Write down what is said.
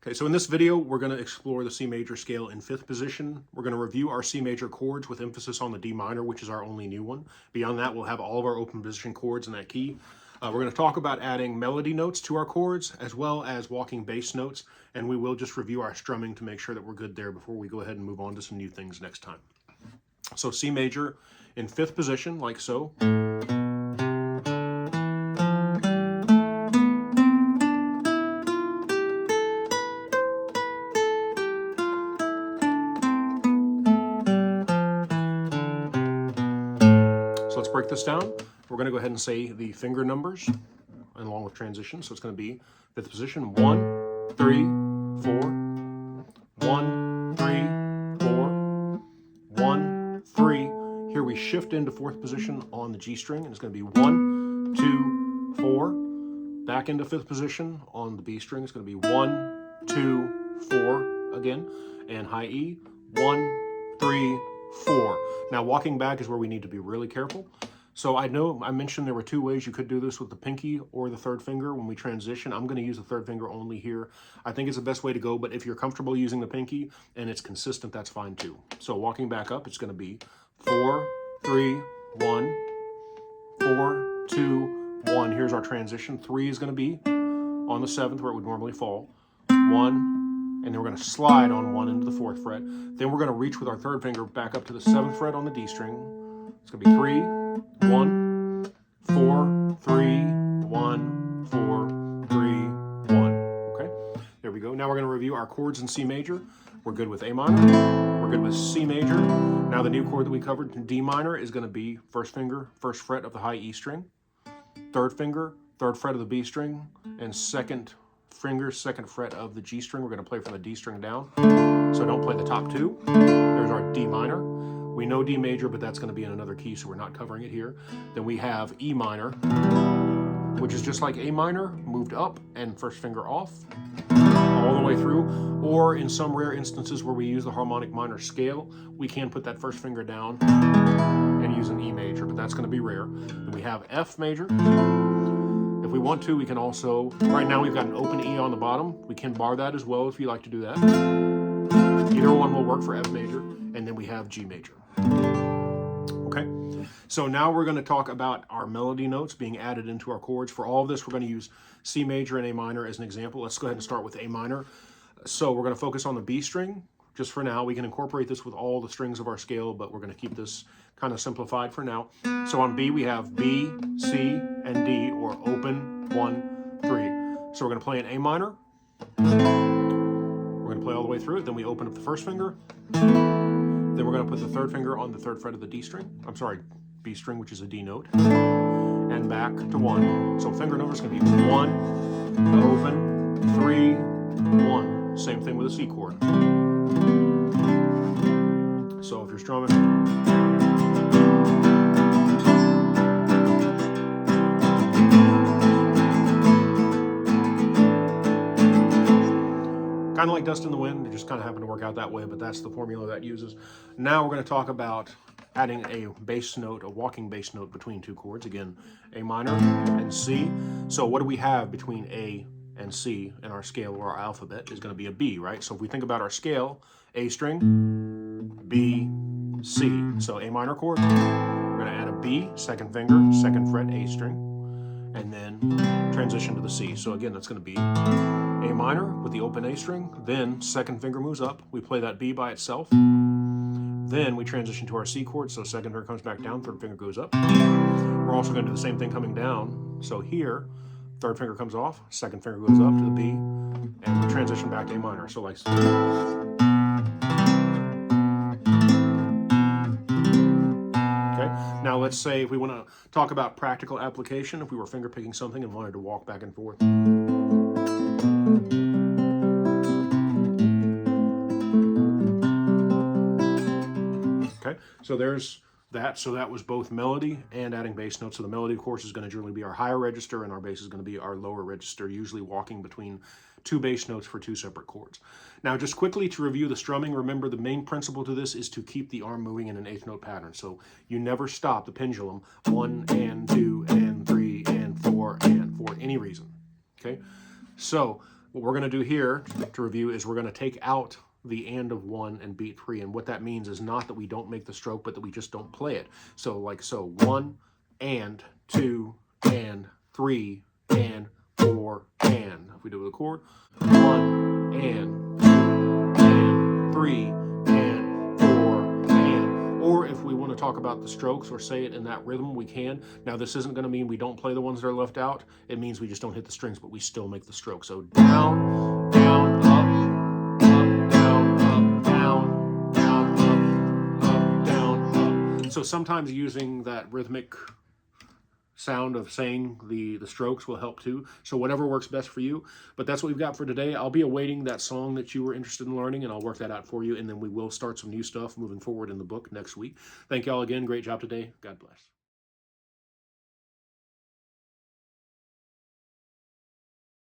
Okay, so in this video, we're going to explore the C major scale in 5th position. We're going to review our C major chords with emphasis on the D minor, which is our only new one. Beyond that, we'll have all of our open position chords in that key. We're going to talk about adding melody notes to our chords, as well as walking bass notes, and we will just review our strumming to make sure that we're good there before we go ahead and move on to some new things next time. So C major in 5th position, like so. So let's break this down. We're going to go ahead and say the finger numbers along with transition. So it's going to be 5th position, 1, 3, 4, 1, 3, 4, 1, 3. Here we shift into 4th position on the G string, and it's going to be 1, 2, 4. Back into 5th position on the B string. It's going to be 1, 2, 4 again, and high E, 1, 3, 4. Now walking back is where we need to be really careful. So I know I mentioned there were 2 ways you could do this with the pinky or the 3rd finger when we transition. I'm going to use the 3rd finger only here. I think it's the best way to go, but if you're comfortable using the pinky and it's consistent, that's fine too. So walking back up, it's going to be 4, 3, 1, 4, 2, 1. Here's our transition. 3 is going to be on the 7th where it would normally fall. 1, and then we're going to slide on 1 into the 4th fret. Then we're going to reach with our 3rd finger back up to the 7th fret on the D string. It's going to be 3, 1, 4, 3, 1, 4, 3, 1. Okay, there we go. Now we're going to review our chords in C major. We're good with A minor. We're good with C major. Now the new chord that we covered, D minor, is going to be 1st finger, 1st fret of the high E string, 3rd finger, 3rd fret of the B string, and 2nd finger, 2nd fret of the G string. We're going to play from the D string down. So don't play the top 2. There's our D minor. We know D major, but that's going to be in another key, so we're not covering it here. Then we have E minor, which is just like A minor, moved up and 1st finger off all the way through. Or in some rare instances where we use the harmonic minor scale, we can put that 1st finger down and use an E major, but that's going to be rare. Then we have F major. If we want to, we can also, right now we've got an open E on the bottom. We can bar that as well if you like to do that. Either one will work for F major. And then we have G major. Okay, so now we're going to talk about our melody notes being added into our chords. For all of this, we're going to use C major and A minor as an example. Let's go ahead and start with A minor. So we're going to focus on the B string just for now. We can incorporate this with all the strings of our scale, but we're going to keep this kind of simplified for now. So on B, we have B, C, and D, or open, 1, 3. So we're going to play in A minor. We're going to play all the way through it. Then we open up the 1st finger. Then we're going to put the 3rd finger on the 3rd fret of the D string. I'm sorry, B string, which is a D note. And back to 1. So finger number is going to be 1, open, 3, 1. Same thing with a C chord. So if you're strumming, kind of like Dust in the Wind, it just kind of happened to work out that way, but that's the formula that uses. Now we're going to talk about adding a bass note, a walking bass note between 2 chords. Again, A minor and C. So what do we have between A and C in our scale or our alphabet is going to be a B, right? So if we think about our scale, A string, B, C. So A minor chord, we're going to add a B, 2nd finger, 2nd fret, A string, and then transition to the C. So again, that's going to be A minor with the open A string, then 2nd finger moves up, we play that B by itself, then we transition to our C chord, so 2nd finger comes back down, 3rd finger goes up. We're also going to do the same thing coming down, so here, 3rd finger comes off, 2nd finger goes up to the B, and we transition back to A minor, so like... Okay, now let's say if we want to talk about practical application, if we were finger picking something and wanted to walk back and forth. Okay, so there's that. So that was both melody and adding bass notes. So the melody, of course, is going to generally be our higher register, and our bass is going to be our lower register, usually walking between 2 bass notes for 2 separate chords. Now, just quickly to review the strumming, remember the main principle to this is to keep the arm moving in an 8th note pattern. So you never stop the pendulum 1 and 2 and 3 and 4 and for any reason. Okay, so What we're going to do here to review is we're going to take out the and of 1 and beat 3. And what that means is not that we don't make the stroke, but that we just don't play it. So like so, 1 and 2 and 3 and 4 and. If we do it with a chord, 1 and 2 and 3 and 4 and. Or if we want to talk about the strokes or say it in that rhythm, we can. Now this isn't going to mean we don't play the ones that are left out. It means we just don't hit the strings, but we still make the stroke. So down, down, up, up, down, up, down, down, up, down, up. So sometimes using that rhythmic sound of saying the strokes will help too. So whatever works best for you. But that's what we've got for today. I'll be awaiting that song that you were interested in learning, and I'll work that out for you. And then we will start some new stuff moving forward in the book next week. Thank y'all again. Great job today. God bless.